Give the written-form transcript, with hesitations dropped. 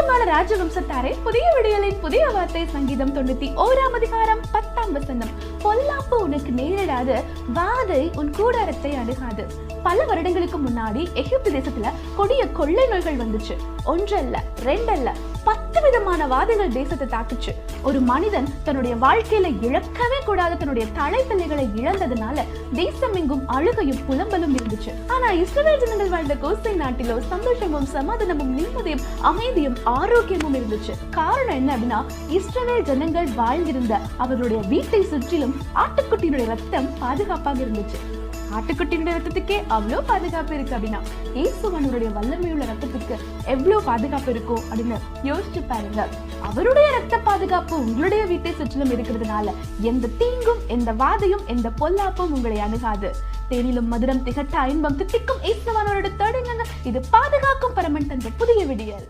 பிரியமான ராஜவம்சத்தாரே, புதிய விடியலின் புதிய வார்த்தை சங்கீதம் 91 அதிகாரம் 10 வசனம். பொல்லாப்பு உனக்கு நேரிடாது, வாதை உன் கூடாரத்தை அணுகாது. பல வருடங்களுக்கு முன்னாடி எகிப்து தேசத்துல கொடிய கொள்ளை நோய்கள் வந்துச்சு. ஒன்றல்ல, ரெண்டல்ல, 10 விதமான வாதைகள் தேசத்தை தாக்குச்சு. ஒரு மனிதன் தன்னுடைய வாழ்க்கையில இழக்கவே கூடாத தன்னுடைய தலைப்பிள்ளைகளை இழந்ததுனால தேசம் எங்கும் அழுகையும் புலம்பலும் இருந்துச்சு. ஆனா இஸ்ரவேல் ஜனங்கள் வாழ்ந்த கோசேன் நாட்டிலோ சந்தோஷமும் சமாதானமும் நிம்மதியும் அமைதியும் ஆரோக்கியமும் இருந்துச்சு. காரணம் என்ன அப்படின்னா, இஸ்ரவேல் ஜனங்கள் வாழ்ந்திருந்த அவர்களுடைய வீட்டை சுற்றிலும் ஆட்டுக்குட்டியினுடைய ரத்தம் பாதுகாப்பாக இருந்துச்சு. ஆட்டுக்குட்டியினுடைய ரத்தத்துக்கே அவ்வளோ பாதுகாப்பு இருக்கு அப்படின்னா, இயேசுவனுடைய வல்லமையுள்ள ரத்தத்துக்கு எவ்வளவு பாதுகாப்பு இருக்கும் அப்படின்னு யோசிச்சு பாருங்க. அவருடைய ரத்த பாதுகாப்பு உங்களுடைய வீட்டை சுற்றிலும் இருக்கிறதுனால எந்த தீங்கும், எந்த வாதையும், எந்த பொல்லாப்பும் உங்களை அணுகாது. தேனிலும் மதுரம் திகட்ட இன்பம் தித்திக்கும் இயேசுவனோட தொடங்குங்க. இது பாதுகாக்கும் பரமன் தந்த புதிய விடியல்.